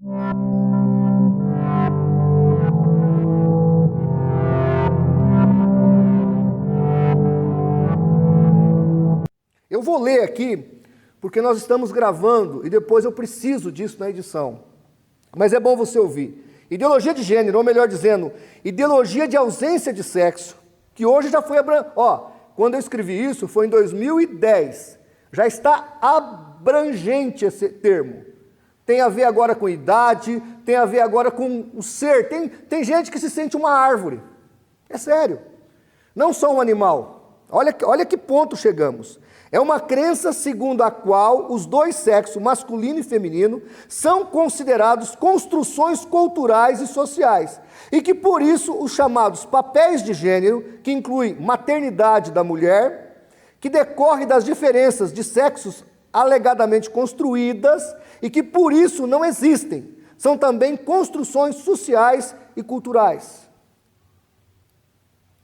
Eu vou ler aqui, porque nós estamos gravando e depois eu preciso disso na edição. Mas é bom você ouvir. Ideologia de gênero, ou melhor dizendo, ideologia de ausência de sexo, que hoje já foi quando eu escrevi isso foi em 2010. Já está abrangente esse termo. Tem a ver agora com idade, tem a ver agora com o ser. Tem gente que se sente uma árvore. É sério. Não só um animal. Olha que ponto chegamos. É uma crença segundo a qual os dois sexos, masculino e feminino, são considerados construções culturais e sociais, e que por isso os chamados papéis de gênero, que incluem maternidade da mulher, que decorre das diferenças de sexos alegadamente construídas, e que por isso não existem, são também construções sociais e culturais.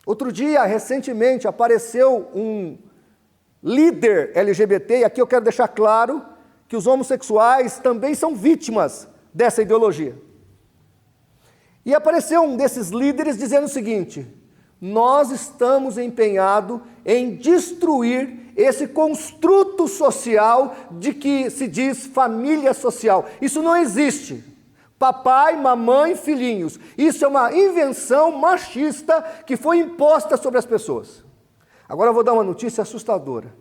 Outro dia, recentemente, apareceu um líder LGBT, e aqui eu quero deixar claro que os homossexuais também são vítimas dessa ideologia. E apareceu um desses líderes dizendo o seguinte: nós estamos empenhados em destruir esse construto social de que se diz família social. Isso não existe. Papai, mamãe, filhinhos. Isso é uma invenção machista que foi imposta sobre as pessoas. Agora eu vou dar uma notícia assustadora,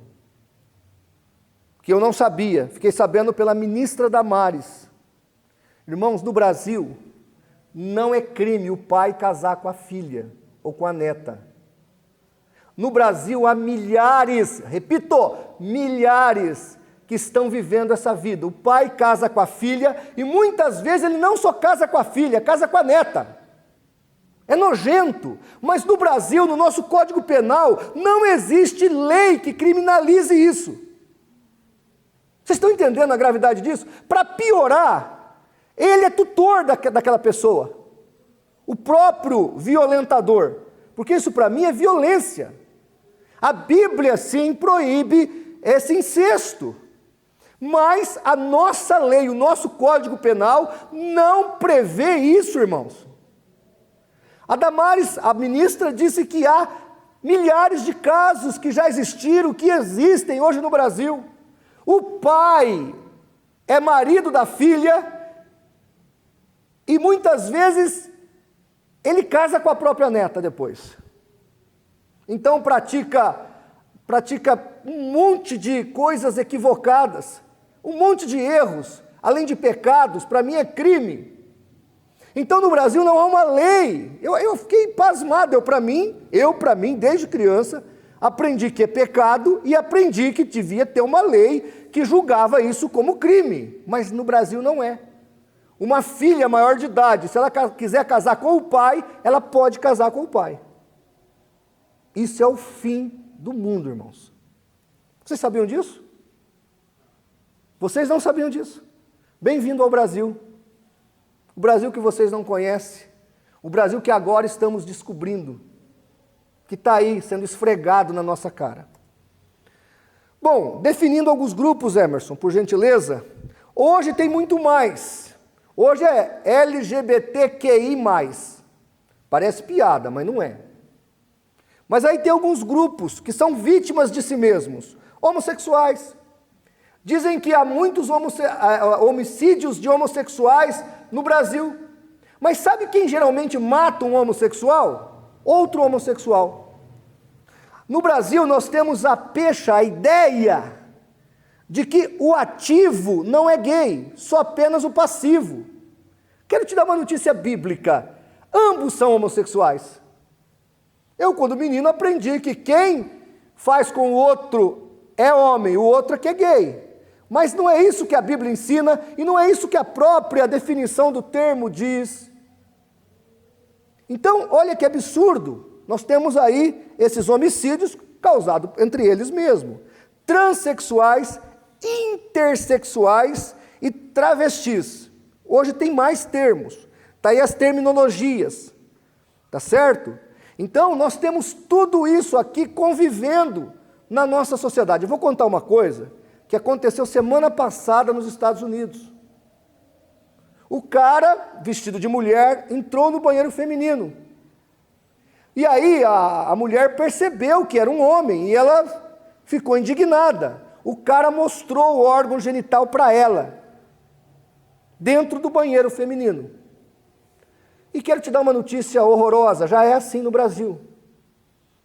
que eu não sabia, fiquei sabendo pela ministra Damares. Irmãos, no Brasil, não é crime o pai casar com a filha ou com a neta. No Brasil há milhares, repito, milhares que estão vivendo essa vida. O pai casa com a filha e muitas vezes ele não só casa com a filha, casa com a neta. É nojento, mas no Brasil, no nosso Código Penal, não existe lei que criminalize isso. Vocês estão entendendo a gravidade disso? Para piorar, ele é tutor daquela pessoa, o próprio violentador, porque isso para mim é violência. A Bíblia sim proíbe esse incesto, mas a nossa lei, o nosso Código Penal não prevê isso, irmãos. A Damares, a ministra, disse que há milhares de casos que já existiram, que existem hoje no Brasil. O pai é marido da filha e muitas vezes ele casa com a própria neta depois. Então pratica um monte de coisas equivocadas, um monte de erros, além de pecados, para mim é crime. Então no Brasil não há uma lei. Eu fiquei pasmado, eu para mim, desde criança, aprendi que é pecado e aprendi que devia ter uma lei que julgava isso como crime, mas no Brasil não é. Uma filha maior de idade, se ela quiser casar com o pai, ela pode casar com o pai. Isso é o fim do mundo, irmãos. Vocês sabiam disso? Vocês não sabiam disso? Bem-vindo ao Brasil. O Brasil que vocês não conhecem, o Brasil que agora estamos descobrindo, que está aí sendo esfregado na nossa cara. Bom, definindo alguns grupos, Emerson, por gentileza, hoje tem muito mais. Hoje é LGBTQI+. Parece piada, mas não é. Mas aí tem alguns grupos que são vítimas de si mesmos, homossexuais. Dizem que há muitos homicídios de homossexuais no Brasil. Mas sabe quem geralmente mata um homossexual? Outro homossexual. No Brasil nós temos a ideia de que o ativo não é gay, só apenas o passivo. Quero te dar uma notícia bíblica. Ambos são homossexuais. Eu, quando menino, aprendi que quem faz com o outro é homem, o outro é que é gay. Mas não é isso que a Bíblia ensina e não é isso que a própria definição do termo diz. Então, olha que absurdo. Nós temos aí esses homicídios causados entre eles mesmos. Transsexuais, intersexuais e travestis. Hoje tem mais termos. Está aí as terminologias. Tá certo? Então, nós temos tudo isso aqui convivendo na nossa sociedade. Eu vou contar uma coisa que aconteceu semana passada nos Estados Unidos. O cara, vestido de mulher, entrou no banheiro feminino. E aí a mulher percebeu que era um homem e ela ficou indignada. O cara mostrou o órgão genital para ela, dentro do banheiro feminino. E quero te dar uma notícia horrorosa, já é assim no Brasil.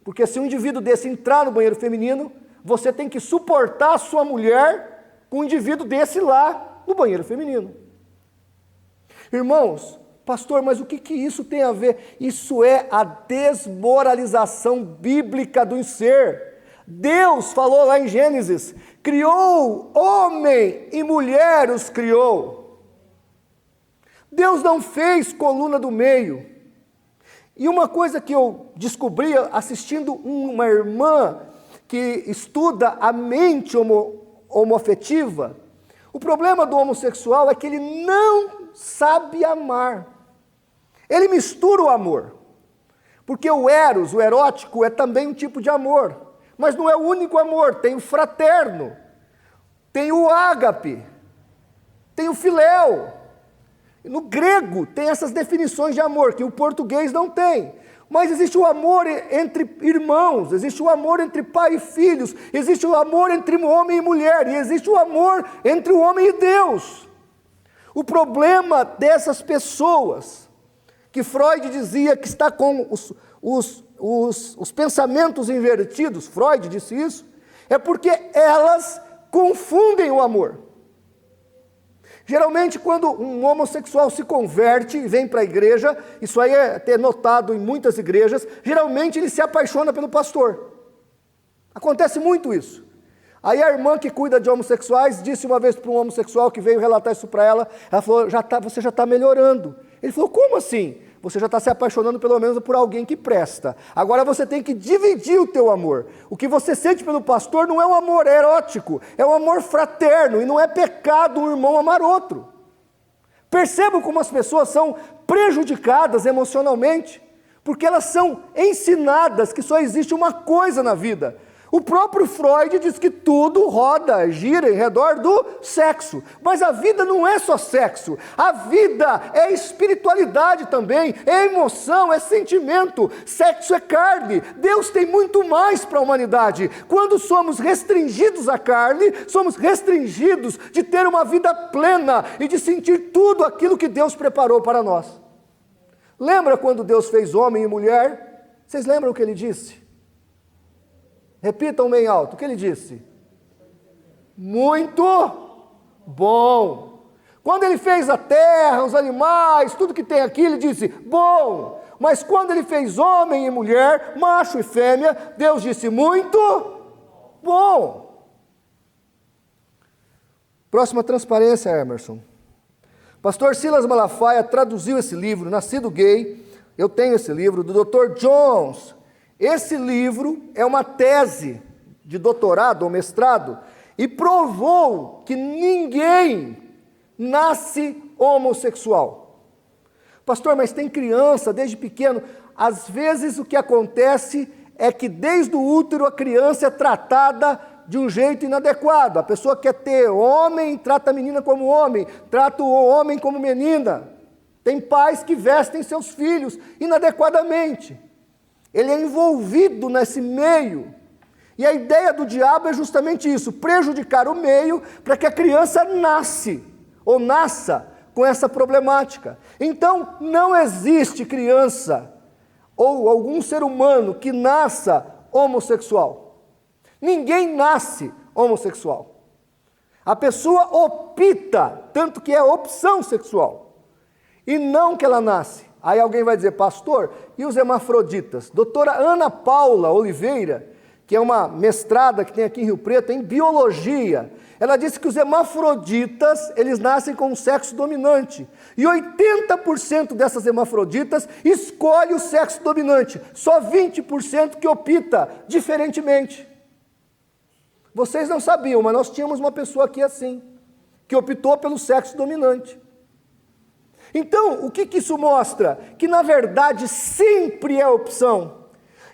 Porque se um indivíduo desse entrar no banheiro feminino, você tem que suportar a sua mulher com um indivíduo desse lá no banheiro feminino. Irmãos, pastor, mas o que isso tem a ver? Isso é a desmoralização bíblica do ser. Deus falou lá em Gênesis, criou homem e mulher os criou. Deus não fez coluna do meio. E uma coisa que eu descobri assistindo uma irmã que estuda a mente homoafetiva, o problema do homossexual é que ele não sabe amar. Ele mistura o amor. Porque o eros, o erótico, é também um tipo de amor. Mas não é o único amor, tem o fraterno, tem o ágape, tem o filéu. No grego tem essas definições de amor, que o português não tem. Mas existe o amor entre irmãos, existe o amor entre pai e filhos, existe o amor entre homem e mulher, e existe o amor entre o homem e Deus. O problema dessas pessoas, que Freud dizia que está com os pensamentos invertidos, Freud disse isso, é porque elas confundem o amor. Geralmente, quando um homossexual se converte e vem para a igreja, isso aí é até notado em muitas igrejas, geralmente ele se apaixona pelo pastor. Acontece muito isso. Aí a irmã que cuida de homossexuais disse uma vez para um homossexual que veio relatar isso para ela, ela falou, você já está melhorando. Ele falou, como assim? Você já está se apaixonando pelo menos por alguém que presta. Agora você tem que dividir o teu amor. O que você sente pelo pastor não é um amor erótico, é um amor fraterno, e não é pecado um irmão amar outro. Percebam como as pessoas são prejudicadas emocionalmente, porque elas são ensinadas que só existe uma coisa na vida. O próprio Freud diz que tudo gira em redor do sexo. Mas a vida não é só sexo. A vida é espiritualidade também, é emoção, é sentimento. Sexo é carne. Deus tem muito mais para a humanidade. Quando somos restringidos à carne, somos restringidos de ter uma vida plena e de sentir tudo aquilo que Deus preparou para nós. Lembra quando Deus fez homem e mulher? Vocês lembram o que ele disse? Repitam bem alto, o que ele disse? Muito bom. Quando ele fez a terra, os animais, tudo que tem aqui, ele disse, bom. Mas quando ele fez homem e mulher, macho e fêmea, Deus disse, muito bom. Próxima transparência, Emerson. Pastor Silas Malafaia traduziu esse livro, Nascido Gay, eu tenho esse livro, do Dr. Jones. Esse livro é uma tese de doutorado ou mestrado e provou que ninguém nasce homossexual. Pastor, mas tem criança desde pequeno. Às vezes o que acontece é que desde o útero a criança é tratada de um jeito inadequado. A pessoa quer ter homem, trata a menina como homem, trata o homem como menina. Tem pais que vestem seus filhos inadequadamente. Ele é envolvido nesse meio. E a ideia do diabo é justamente isso, prejudicar o meio para que a criança nasça com essa problemática. Então, não existe criança ou algum ser humano que nasça homossexual. Ninguém nasce homossexual. A pessoa opta, tanto que é opção sexual, e não que ela nasce. Aí alguém vai dizer, pastor, e os hermafroditas? Doutora Ana Paula Oliveira, que é uma mestrada que tem aqui em Rio Preto, em biologia, ela disse que os hermafroditas, eles nascem com um sexo dominante. E 80% dessas hermafroditas escolhe o sexo dominante. Só 20% que opta diferentemente. Vocês não sabiam, mas nós tínhamos uma pessoa aqui assim, que optou pelo sexo dominante. Então, o que isso mostra? Que na verdade sempre é opção.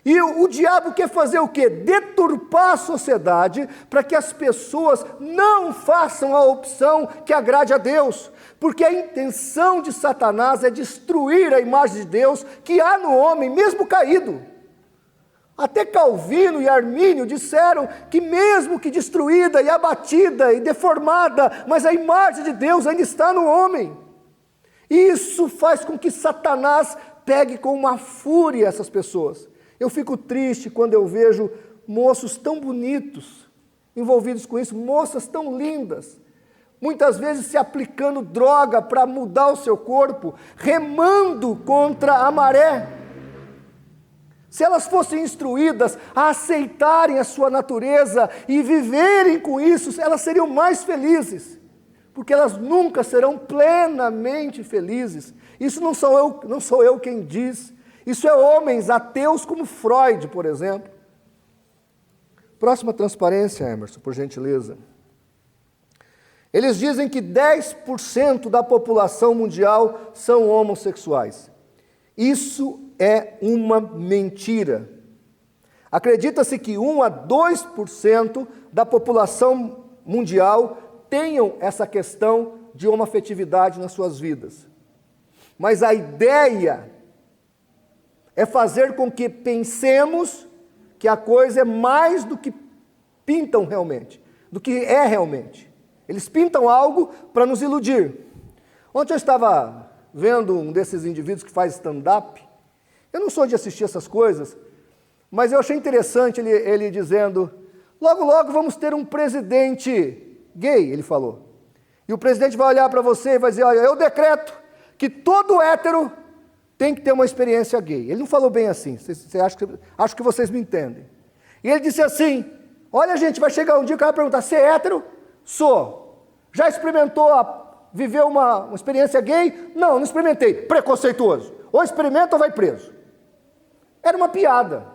E o diabo quer fazer o quê? Deturpar a sociedade para que as pessoas não façam a opção que agrade a Deus. Porque a intenção de Satanás é destruir a imagem de Deus que há no homem, mesmo caído. Até Calvino e Armínio disseram que mesmo que destruída e abatida e deformada, mas a imagem de Deus ainda está no homem. Isso faz com que Satanás pegue com uma fúria essas pessoas. Eu fico triste quando eu vejo moços tão bonitos envolvidos com isso, moças tão lindas, muitas vezes se aplicando droga para mudar o seu corpo, remando contra a maré. Se elas fossem instruídas a aceitarem a sua natureza e viverem com isso, elas seriam mais felizes, porque elas nunca serão plenamente felizes. Isso não sou eu quem diz. Isso é homens ateus como Freud, por exemplo. Próxima transparência, Emerson, por gentileza. Eles dizem que 10% da população mundial são homossexuais. Isso é uma mentira. Acredita-se que 1 a 2% da população mundial tenham essa questão de homoafetividade nas suas vidas. Mas a ideia é fazer com que pensemos que a coisa é mais do que pintam realmente, do que é realmente. Eles pintam algo para nos iludir. Ontem eu estava vendo um desses indivíduos que faz stand-up. Eu não sou de assistir essas coisas, mas eu achei interessante ele dizendo, logo, logo vamos ter um presidente gay, ele falou. E o presidente vai olhar para você e vai dizer, olha, eu decreto que todo hétero tem que ter uma experiência gay. Ele não falou bem assim, acho que vocês me entendem. E ele disse assim, olha gente, vai chegar um dia que vai perguntar, você é hétero? Sou. Já experimentou viver uma experiência gay? Não experimentei. Preconceituoso. Ou experimenta ou vai preso. Era uma piada.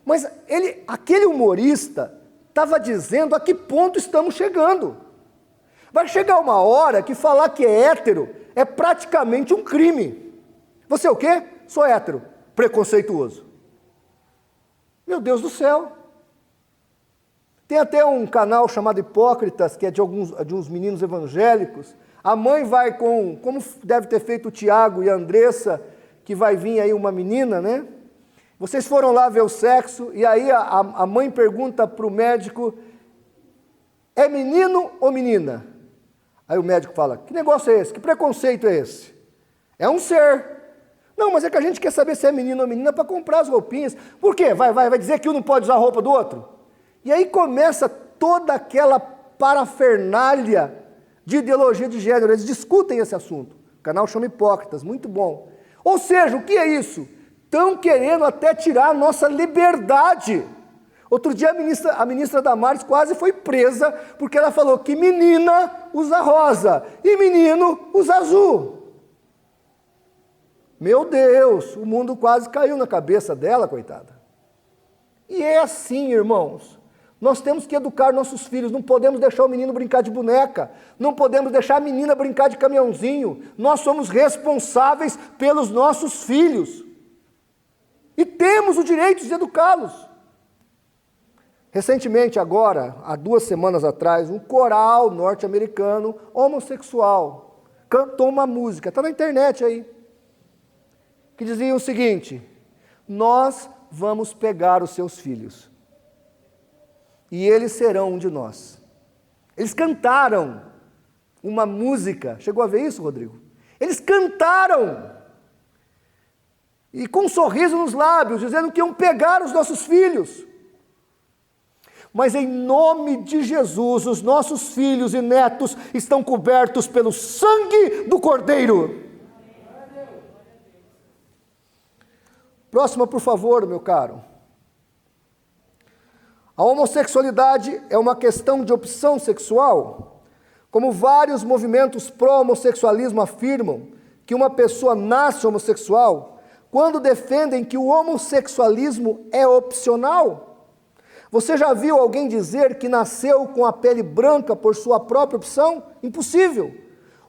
Mas aquele humorista estava dizendo a que ponto estamos chegando. Vai chegar uma hora que falar que é hétero é praticamente um crime. Você é o quê? Sou hétero. Preconceituoso. Meu Deus do céu. Tem até um canal chamado Hipócritas, que é de uns meninos evangélicos. A mãe vai como deve ter feito o Tiago e a Andressa, que vai vir aí uma menina, né? Vocês foram lá ver o sexo, e aí a mãe pergunta para o médico, é menino ou menina? Aí o médico fala, que negócio é esse? Que preconceito é esse? É um ser. Não, mas é que a gente quer saber se é menino ou menina para comprar as roupinhas. Por quê? Vai dizer que um não pode usar a roupa do outro? E aí começa toda aquela parafernália de ideologia de gênero. Eles discutem esse assunto. O canal chama Hipócritas, muito bom. Ou seja, o que é isso? Estão querendo até tirar a nossa liberdade. Outro dia a ministra Damares quase foi presa porque ela falou que menina usa rosa e menino usa azul. Meu Deus, o mundo quase caiu na cabeça dela, coitada. E é assim, irmãos. Nós temos que educar nossos filhos, não podemos deixar o menino brincar de boneca, não podemos deixar a menina brincar de caminhãozinho. Nós somos responsáveis pelos nossos filhos. E temos o direito de educá-los. Recentemente, agora, há 2 semanas atrás, um coral norte-americano homossexual cantou uma música, está na internet aí, que dizia o seguinte, nós vamos pegar os seus filhos e eles serão um de nós. Eles cantaram uma música, chegou a ver isso, Rodrigo? Eles cantaram, e com um sorriso nos lábios, dizendo que iam pegar os nossos filhos. Mas em nome de Jesus, os nossos filhos e netos estão cobertos pelo sangue do Cordeiro. Próxima, por favor, meu caro. A homossexualidade é uma questão de opção sexual. Como vários movimentos pró-homossexualismo afirmam que uma pessoa nasce homossexual, quando defendem que o homossexualismo é opcional. Você já viu alguém dizer que nasceu com a pele branca por sua própria opção? Impossível.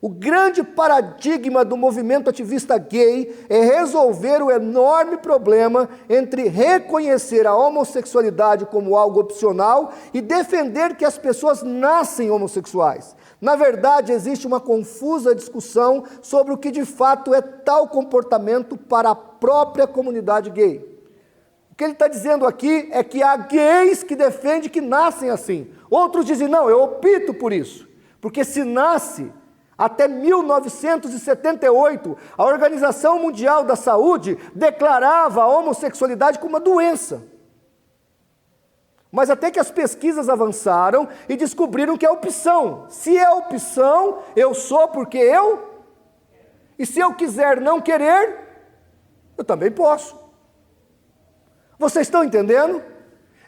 O grande paradigma do movimento ativista gay é resolver o enorme problema entre reconhecer a homossexualidade como algo opcional e defender que as pessoas nascem homossexuais. Na verdade, existe uma confusa discussão sobre o que de fato é tal comportamento para a própria comunidade gay. O que ele está dizendo aqui é que há gays que defendem que nascem assim. Outros dizem, não, eu opto por isso, porque se nasce... Até 1978, a Organização Mundial da Saúde declarava a homossexualidade como uma doença. Mas até que as pesquisas avançaram e descobriram que é opção. Se é opção, eu sou porque eu. E se eu quiser não querer, eu também posso. Vocês estão entendendo?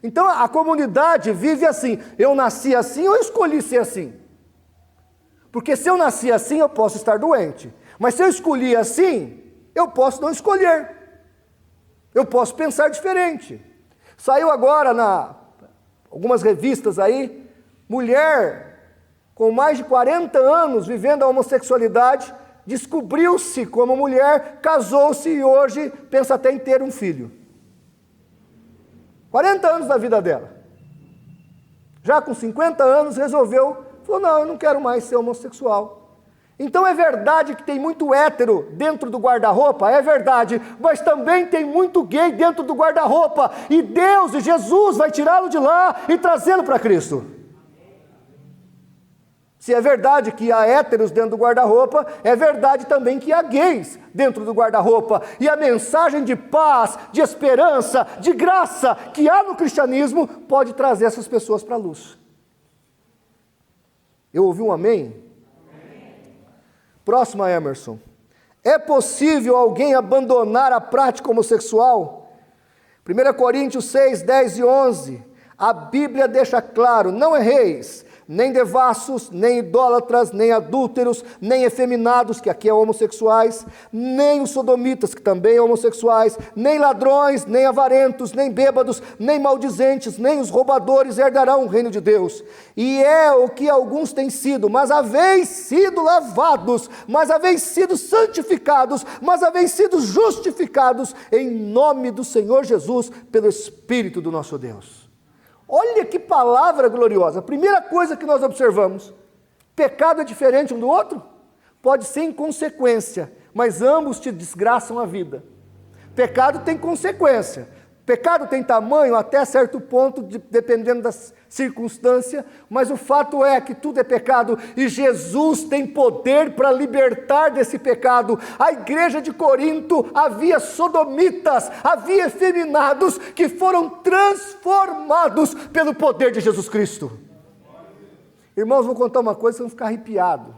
Então a comunidade vive assim. Eu nasci assim ou eu escolhi ser assim? Porque se eu nasci assim, eu posso estar doente. Mas se eu escolhi assim, eu posso não escolher. Eu posso pensar diferente. Saiu agora algumas revistas aí, mulher com mais de 40 anos vivendo a homossexualidade, descobriu-se como mulher, casou-se e hoje pensa até em ter um filho. 40 anos da vida dela. Já com 50 anos resolveu... Falou, não, eu não quero mais ser homossexual. Então é verdade que tem muito hétero dentro do guarda-roupa? É verdade, mas também tem muito gay dentro do guarda-roupa. E Deus e Jesus vai tirá-lo de lá e trazê-lo para Cristo. Se é verdade que há héteros dentro do guarda-roupa, é verdade também que há gays dentro do guarda-roupa. E a mensagem de paz, de esperança, de graça que há no cristianismo pode trazer essas pessoas para a luz. Eu ouvi um amém? Amém. Próximo a Emerson. É possível alguém abandonar a prática homossexual? 1 Coríntios 6, 10 e 11. A Bíblia deixa claro, não erreis, nem devassos, nem idólatras, nem adúlteros, nem efeminados, que aqui é homossexuais, nem os sodomitas, que também é homossexuais, nem ladrões, nem avarentos, nem bêbados, nem maldizentes, nem os roubadores herdarão o reino de Deus. E é o que alguns têm sido, mas haveis sido lavados, mas haveis sido santificados, mas haveis sido justificados em nome do Senhor Jesus, pelo Espírito do nosso Deus. Olha que palavra gloriosa. A primeira coisa que nós observamos, pecado é diferente um do outro? Pode ser em consequência, mas ambos te desgraçam a vida. Pecado tem consequência. Pecado tem tamanho até certo ponto, dependendo da circunstância, mas o fato é que tudo é pecado e Jesus tem poder para libertar desse pecado. A igreja de Corinto havia sodomitas, havia efeminados que foram transformados pelo poder de Jesus Cristo. Irmãos, vou contar uma coisa, vocês vão ficar arrepiados.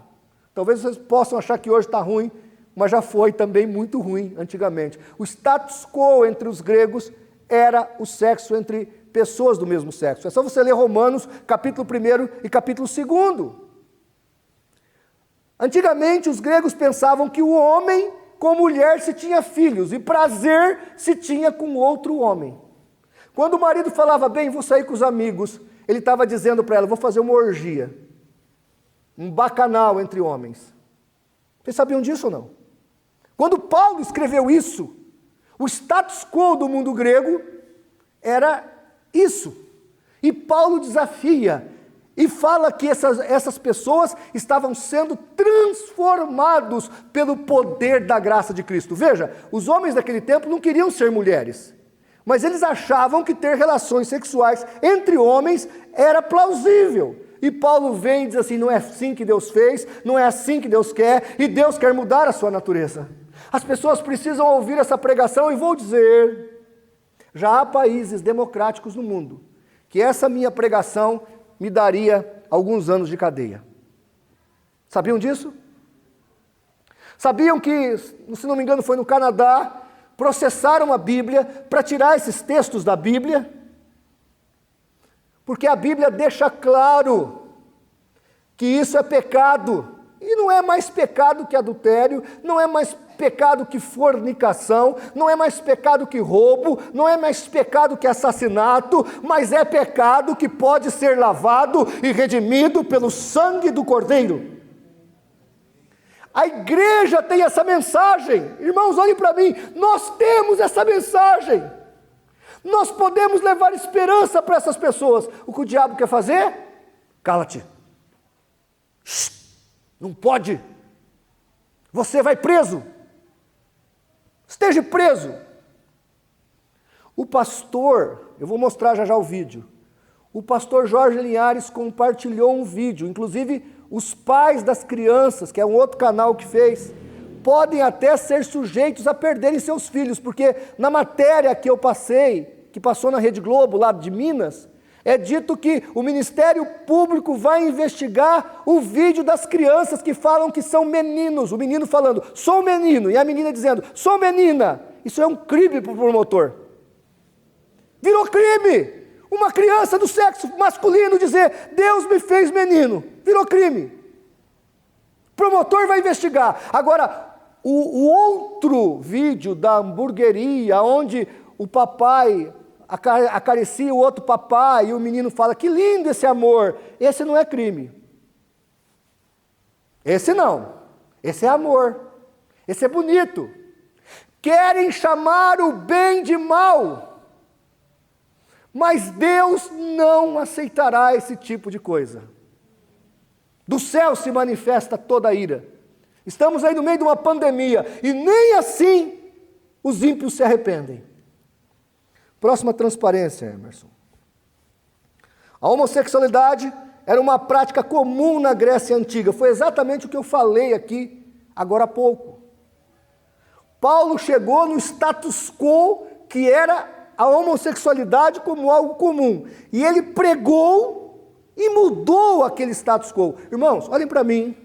Talvez vocês possam achar que hoje está ruim, mas já foi também muito ruim antigamente. O status quo entre os gregos era o sexo entre pessoas do mesmo sexo. É só você ler Romanos, capítulo 1 e capítulo 2. Antigamente, os gregos pensavam que o homem com mulher se tinha filhos, e prazer se tinha com outro homem. Quando o marido falava, bem, vou sair com os amigos, ele estava dizendo para ela, vou fazer uma orgia, um bacanal entre homens. Vocês sabiam disso ou não? Quando Paulo escreveu isso, o status quo do mundo grego era isso. E Paulo desafia e fala que essas pessoas estavam sendo transformados pelo poder da graça de Cristo. Veja, os homens daquele tempo não queriam ser mulheres, mas eles achavam que ter relações sexuais entre homens era plausível. E Paulo vem e diz assim, não é assim que Deus fez, não é assim que Deus quer, e Deus quer mudar a sua natureza. As pessoas precisam ouvir essa pregação e vou dizer, já há países democráticos no mundo, que essa minha pregação me daria alguns anos de cadeia. Sabiam disso? Sabiam que, se não me engano foi no Canadá, processaram a Bíblia para tirar esses textos da Bíblia? Porque a Bíblia deixa claro que isso é pecado. E não é mais pecado que adultério, não é mais pecado que fornicação, não é mais pecado que roubo, não é mais pecado que assassinato, mas é pecado que pode ser lavado e redimido pelo sangue do Cordeiro. A igreja tem essa mensagem. Irmãos, olhem para mim, nós temos essa mensagem. Nós podemos levar esperança para essas pessoas. O que o diabo quer fazer? Cala-te. Não pode. Você vai preso. Esteja preso. O pastor, eu vou mostrar já o vídeo. O pastor Jorge Linhares compartilhou um vídeo, inclusive os pais das crianças, que é um outro canal que fez, podem até ser sujeitos a perderem seus filhos, porque na matéria que eu passei, que passou na Rede Globo, lá de Minas, é dito que o Ministério Público vai investigar o vídeo das crianças que falam que são meninos, o menino falando, sou menino, e a menina dizendo, sou menina. Isso é um crime para o promotor. Virou crime. Uma criança do sexo masculino dizer, Deus me fez menino. Virou crime. O promotor vai investigar. Agora, o outro vídeo da hamburgueria, onde o papai acaricia o outro papai e o menino fala, que lindo esse amor. Esse não é crime. Esse não. Esse é amor. Esse é bonito. Querem chamar o bem de mal. Mas Deus não aceitará esse tipo de coisa. Do céu se manifesta toda a ira. Estamos aí no meio de uma pandemia e nem assim os ímpios se arrependem. Próxima transparência, Emerson. A homossexualidade era uma prática comum na Grécia Antiga. Foi exatamente o que eu falei aqui agora há pouco. Paulo chegou no status quo que era a homossexualidade como algo comum. E ele pregou e mudou aquele status quo. Irmãos, olhem para mim.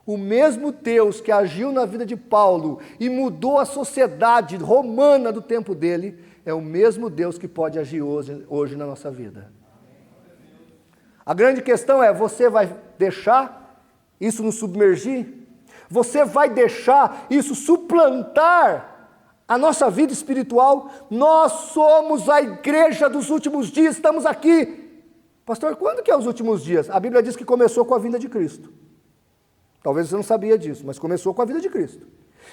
O mesmo Deus que agiu na vida de Paulo e mudou a sociedade romana do tempo dele, é o mesmo Deus que pode agir hoje na nossa vida. A grande questão é, você vai deixar isso nos submergir? Você vai deixar isso suplantar a nossa vida espiritual? Nós somos a igreja dos últimos dias, estamos aqui. Pastor, quando que é os últimos dias? A Bíblia diz que começou com a vinda de Cristo. Talvez você não sabia disso, mas começou com a vida de Cristo.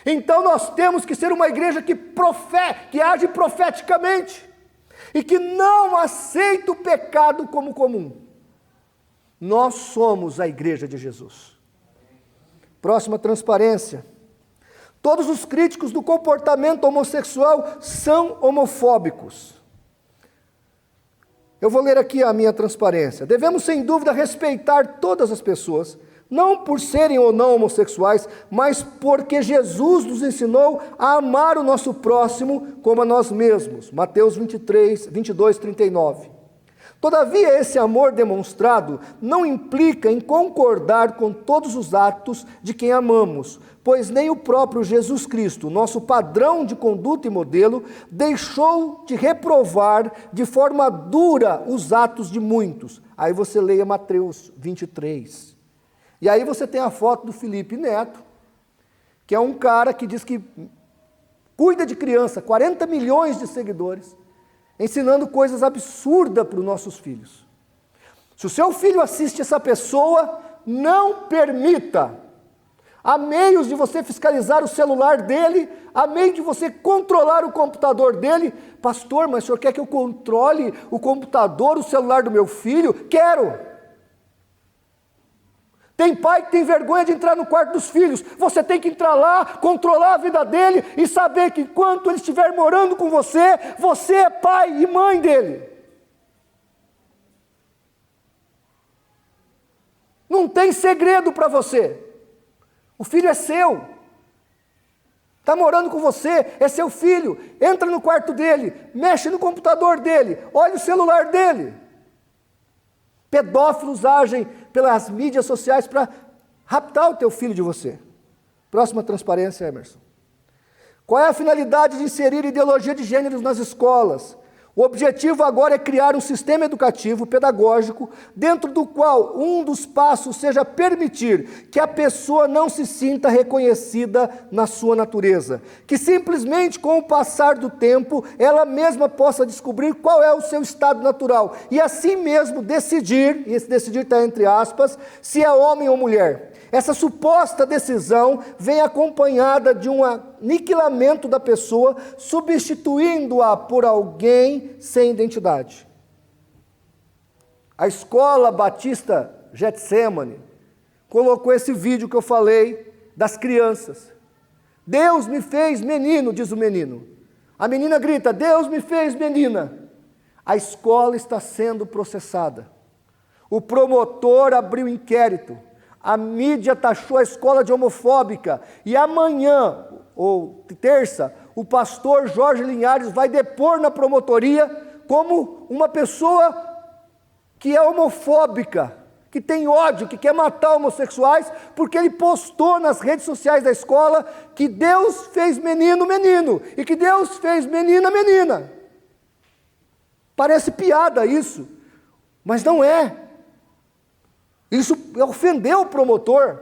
Então nós temos que ser uma igreja que age profeticamente e que não aceita o pecado como comum. Nós somos a igreja de Jesus. Próxima transparência. Todos os críticos do comportamento homossexual são homofóbicos. Eu vou ler aqui a minha transparência. Devemos, sem dúvida, respeitar todas as pessoas, não por serem ou não homossexuais, mas porque Jesus nos ensinou a amar o nosso próximo como a nós mesmos. Mateus 22, 39. Todavia, esse amor demonstrado não implica em concordar com todos os atos de quem amamos, pois nem o próprio Jesus Cristo, nosso padrão de conduta e modelo, deixou de reprovar de forma dura os atos de muitos. Aí você leia Mateus 23. E aí você tem a foto do Felipe Neto, que é um cara que diz que cuida de criança, 40 milhões de seguidores, ensinando coisas absurdas para os nossos filhos. Se o seu filho assiste essa pessoa, não permita. Há meios de você fiscalizar o celular dele, há meio de você controlar o computador dele. Pastor, mas o senhor quer que eu controle o computador, o celular do meu filho? Quero! Tem pai que tem vergonha de entrar no quarto dos filhos. Você tem que entrar lá, controlar a vida dele e saber que enquanto ele estiver morando com você, você é pai e mãe dele. Não tem segredo para você. O filho é seu. Está morando com você, é seu filho. Entra no quarto dele, mexe no computador dele, olha o celular dele. Pedófilos agem pelas mídias sociais para raptar o teu filho de você. Próxima transparência, Emerson. Qual é a finalidade de inserir ideologia de gêneros nas escolas? O objetivo agora é criar um sistema educativo, pedagógico, dentro do qual um dos passos seja permitir que a pessoa não se sinta reconhecida na sua natureza, que simplesmente com o passar do tempo, ela mesma possa descobrir qual é o seu estado natural, e assim mesmo decidir, e esse decidir está entre aspas, se é homem ou mulher. Essa suposta decisão vem acompanhada de um aniquilamento da pessoa, substituindo-a por alguém sem identidade. A Escola Batista Getsemane colocou esse vídeo que eu falei das crianças. Deus me fez menino, diz o menino. A menina grita, Deus me fez menina. A escola está sendo processada. O promotor abriu inquérito. A mídia taxou a escola de homofóbica, e amanhã, ou terça, o pastor Jorge Linhares vai depor na promotoria como uma pessoa que é homofóbica, que tem ódio, que quer matar homossexuais, porque ele postou nas redes sociais da escola que Deus fez menino, menino, e que Deus fez menina, menina. Parece piada isso, mas não é. Isso ofendeu o promotor.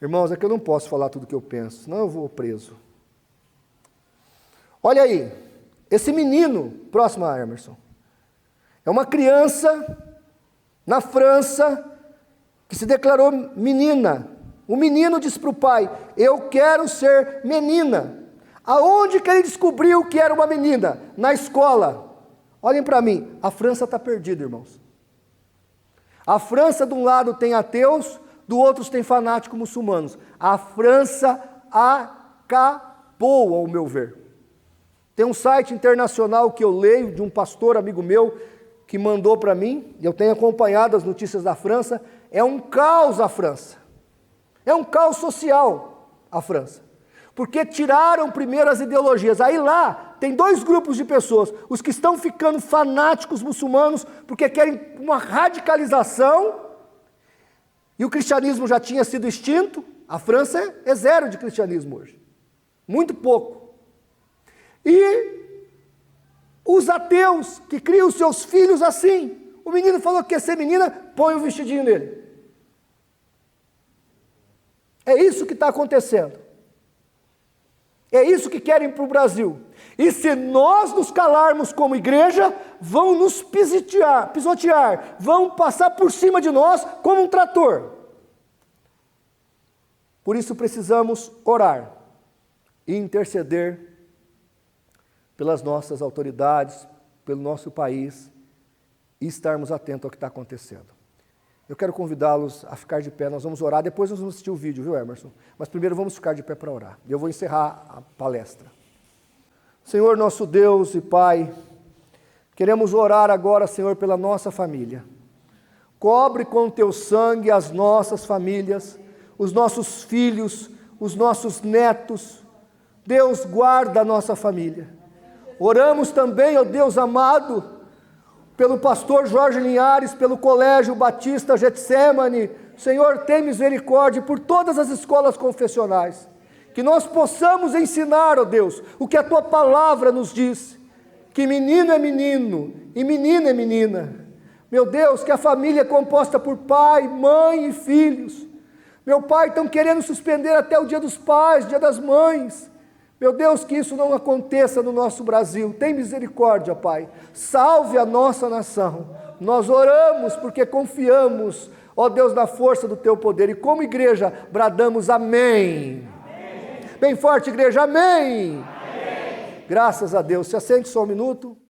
Irmãos, é que eu não posso falar tudo o que eu penso, senão eu vou preso. Olha aí, esse menino, próximo a Emerson, é uma criança na França que se declarou menina. O menino disse para o pai, eu quero ser menina. Aonde que ele descobriu que era uma menina? Na escola. Olhem para mim, a França está perdida, irmãos. A França, de um lado, tem ateus, do outro tem fanáticos muçulmanos. A França acabou, ao meu ver. Tem um site internacional que eu leio, de um pastor amigo meu, que mandou para mim, e eu tenho acompanhado as notícias da França. É um caos a França. É um caos social a França. Porque tiraram primeiro as ideologias. Aí lá tem dois grupos de pessoas. Os que estão ficando fanáticos muçulmanos porque querem uma radicalização. E o cristianismo já tinha sido extinto. A França é zero de cristianismo hoje. Muito pouco. E os ateus que criam os seus filhos assim. O menino falou que quer ser menina, põe o vestidinho nele. É isso que está acontecendo. É isso que querem para o Brasil. E se nós nos calarmos como igreja, vão nos pisotear, vão passar por cima de nós como um trator. Por isso precisamos orar e interceder pelas nossas autoridades, pelo nosso país, e estarmos atentos ao que está acontecendo. Eu quero convidá-los a ficar de pé, nós vamos orar, depois nós vamos assistir o vídeo, viu, Emerson? Mas primeiro vamos ficar de pé para orar. Eu vou encerrar a palestra. Senhor nosso Deus e Pai, queremos orar agora, Senhor, pela nossa família. Cobre com o Teu sangue as nossas famílias, os nossos filhos, os nossos netos. Deus, guarda a nossa família. Oramos também, ó Deus amado, pelo pastor Jorge Linhares, pelo Colégio Batista Getsemane. Senhor, tem misericórdia por todas as escolas confessionais. Que nós possamos ensinar, ó Deus, o que a Tua palavra nos diz. Que menino é menino e menina é menina. Meu Deus, que a família é composta por pai, mãe e filhos. Meu Pai, estão querendo suspender até o Dia dos Pais, Dia das Mães. Meu Deus, que isso não aconteça no nosso Brasil. Tem misericórdia, Pai. Salve a nossa nação. Nós oramos porque confiamos, ó Deus, na força do Teu poder. E como igreja, bradamos amém. Amém. Bem forte, igreja, amém. Amém. Graças a Deus. Se assente só um minuto.